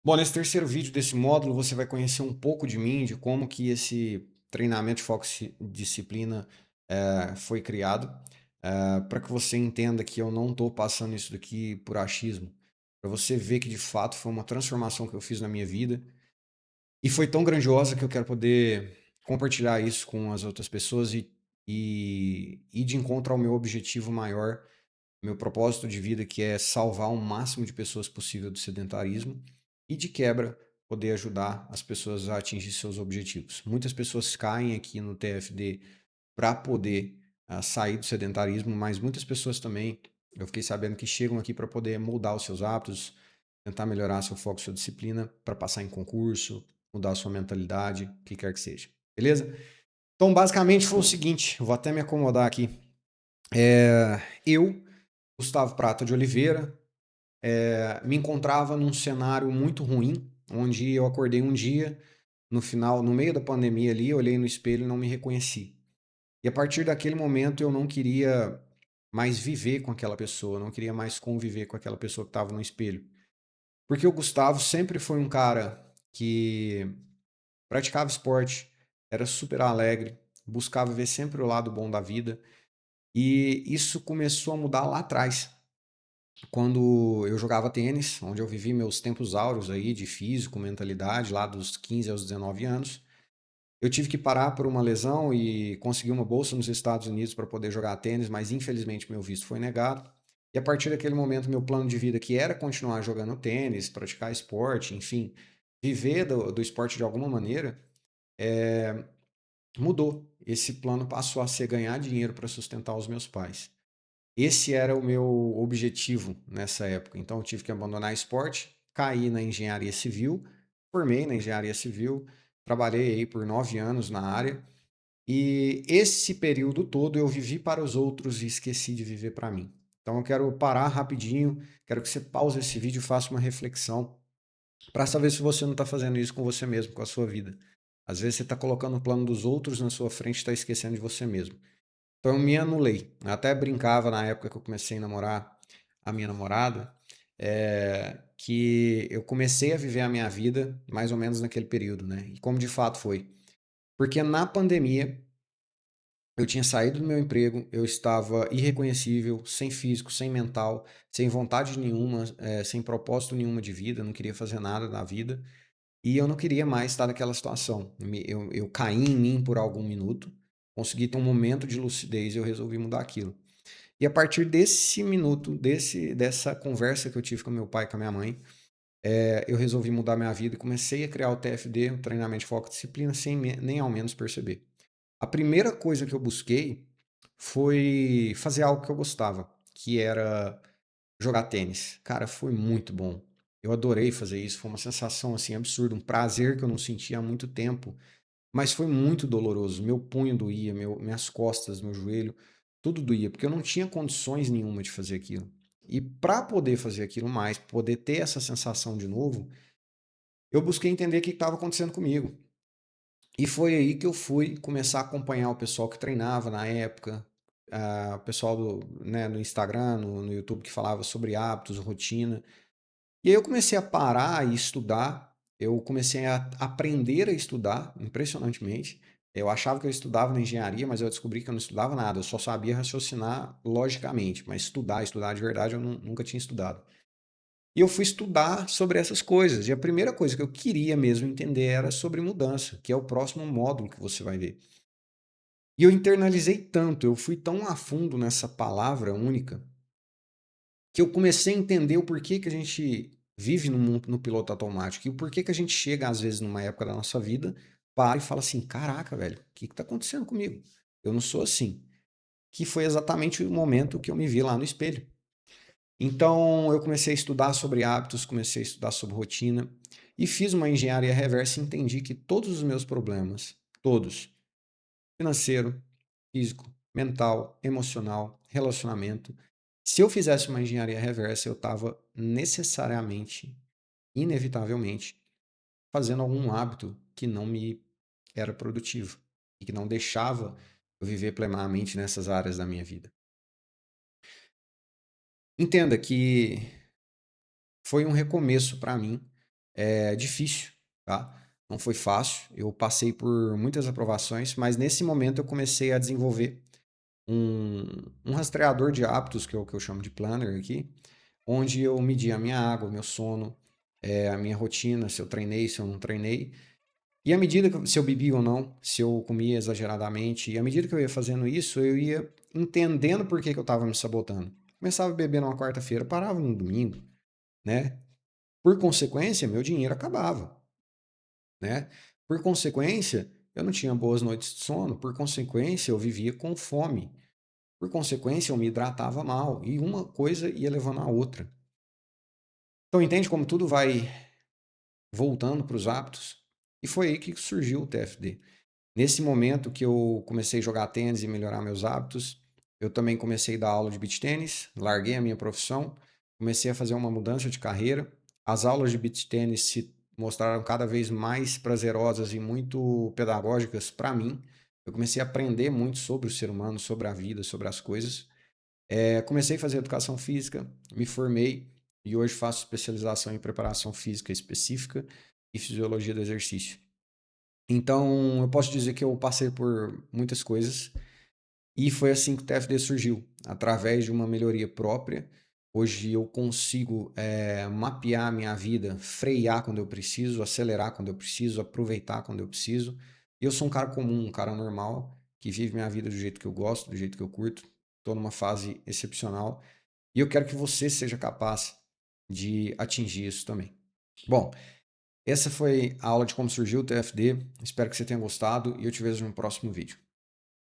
Bom, nesse terceiro vídeo desse módulo, você vai conhecer um pouco de mim, de como que esse treinamento de foco e disciplina foi criado, para que você entenda que eu não estou passando isso daqui por achismo, para você ver que de fato foi uma transformação que eu fiz na minha vida e foi tão grandiosa que eu quero poder compartilhar isso com as outras pessoas e ir de encontro ao meu objetivo maior, meu propósito de vida, que é salvar o máximo de pessoas possível do sedentarismo e, de quebra, poder ajudar as pessoas a atingir seus objetivos. Muitas pessoas caem aqui no TFD para poder sair do sedentarismo, mas muitas pessoas também, eu fiquei sabendo que chegam aqui para poder moldar os seus hábitos, tentar melhorar seu foco, sua disciplina, para passar em concurso, mudar a sua mentalidade, o que quer que seja. Beleza? Então, basicamente foi o seguinte, vou até me acomodar aqui. Eu, Gustavo Prata de Oliveira, me encontrava num cenário muito ruim, onde eu acordei um dia, no final, no meio da pandemia ali, olhei no espelho e não me reconheci. E a partir daquele momento eu não queria mais viver com aquela pessoa, não queria mais conviver com aquela pessoa que estava no espelho. Porque o Gustavo sempre foi um cara que praticava esporte, era super alegre, buscava ver sempre o lado bom da vida, e isso começou a mudar lá atrás, quando eu jogava tênis, onde eu vivi meus tempos áureos aí de físico, mentalidade, lá dos 15 aos 19 anos. Eu tive que parar por uma lesão e consegui uma bolsa nos Estados Unidos para poder jogar tênis, mas infelizmente meu visto foi negado. E a partir daquele momento, meu plano de vida, que era continuar jogando tênis, praticar esporte, enfim, viver do esporte de alguma maneira, mudou. Esse plano passou a ser ganhar dinheiro para sustentar os meus pais. Esse era o meu objetivo nessa época. Então eu tive que abandonar esporte, caí na engenharia civil, formei na engenharia civil, trabalhei aí por 9 anos na área e esse período todo eu vivi para os outros e esqueci de viver para mim. Então eu quero parar rapidinho, quero que você pause esse vídeo e faça uma reflexão para saber se você não está fazendo isso com você mesmo, com a sua vida. Às vezes você está colocando o plano dos outros na sua frente e está esquecendo de você mesmo. Então eu me anulei. Eu até brincava na época que eu comecei a namorar a minha namorada, que eu comecei a viver a minha vida mais ou menos naquele período, né? E como de fato foi. Porque na pandemia eu tinha saído do meu emprego, eu estava irreconhecível, sem físico, sem mental, sem vontade nenhuma, sem propósito nenhuma de vida, não queria fazer nada na vida. E eu não queria mais estar naquela situação. Eu caí em mim por algum minuto, consegui ter um momento de lucidez e eu resolvi mudar aquilo. E a partir desse minuto, dessa conversa que eu tive com meu pai e com a minha mãe, eu resolvi mudar minha vida e comecei a criar o TFD, o treinamento de foco e disciplina, sem nem ao menos perceber. A primeira coisa que eu busquei foi fazer algo que eu gostava, que era jogar tênis. Cara, foi muito bom. Eu adorei fazer isso, foi uma sensação assim absurda, um prazer que eu não sentia há muito tempo, mas foi muito doloroso. Meu punho doía, minhas costas, meu joelho, tudo doía, porque eu não tinha condições nenhuma de fazer aquilo. E para poder fazer aquilo mais, poder ter essa sensação de novo, eu busquei entender o que estava acontecendo comigo. E foi aí que eu fui começar a acompanhar o pessoal que treinava na época, o pessoal né, no Instagram, no YouTube que falava sobre hábitos, rotina. E aí eu comecei a parar e estudar. Eu comecei a aprender a estudar, impressionantemente. Eu achava que eu estudava na engenharia, mas eu descobri que eu não estudava nada. Eu só sabia raciocinar logicamente, mas estudar de verdade, eu nunca tinha estudado. E eu fui estudar sobre essas coisas. E a primeira coisa que eu queria mesmo entender era sobre mudança, que é o próximo módulo que você vai ver. E eu internalizei tanto, eu fui tão a fundo nessa palavra única, que eu comecei a entender o porquê que a gente vive no piloto automático e o porquê que a gente chega, às vezes, numa época da nossa vida, para e fala assim: caraca, velho, o que está acontecendo comigo? Eu não sou assim. Que foi exatamente o momento que eu me vi lá no espelho. Então, eu comecei a estudar sobre hábitos, comecei a estudar sobre rotina e fiz uma engenharia reversa e entendi que todos os meus problemas, todos, financeiro, físico, mental, emocional, relacionamento. Se eu fizesse uma engenharia reversa, eu estava necessariamente, inevitavelmente, fazendo algum hábito que não me era produtivo e que não deixava eu viver plenamente nessas áreas da minha vida. Entenda que foi um recomeço para mim, é difícil, tá? Não foi fácil. Eu passei por muitas aprovações, mas nesse momento eu comecei a desenvolver um, um rastreador de hábitos, que eu chamo de planner aqui, onde eu media a minha água, o meu sono, a minha rotina, se eu treinei, se eu não treinei. E à medida que se eu bebia ou não, se eu comia exageradamente, e à medida que eu ia fazendo isso, eu ia entendendo por que que eu estava me sabotando. Começava a beber numa quarta-feira, parava no domingo, né? Por consequência, meu dinheiro acabava, né? Por consequência, eu não tinha boas noites de sono, por consequência, eu vivia com fome. Por consequência, eu me hidratava mal, e uma coisa ia levando a outra. Então, entende como tudo vai voltando para os hábitos? E foi aí que surgiu o TFD. Nesse momento que eu comecei a jogar tênis e melhorar meus hábitos, eu também comecei a dar aula de beach tênis, larguei a minha profissão, comecei a fazer uma mudança de carreira. As aulas de beach tênis se mostraram cada vez mais prazerosas e muito pedagógicas para mim. Eu comecei a aprender muito sobre o ser humano, sobre a vida, sobre as coisas. Comecei a fazer educação física, me formei e hoje faço especialização em preparação física específica e fisiologia do exercício. Então, eu posso dizer que eu passei por muitas coisas e foi assim que o TFD surgiu, através de uma melhoria própria. Hoje eu consigo mapear a minha vida, frear quando eu preciso, acelerar quando eu preciso, aproveitar quando eu preciso. Eu sou um cara comum, um cara normal, que vive minha vida do jeito que eu gosto, do jeito que eu curto. Estou numa fase excepcional e eu quero que você seja capaz de atingir isso também. Bom, essa foi a aula de como surgiu o TFD. Espero que você tenha gostado e eu te vejo no próximo vídeo.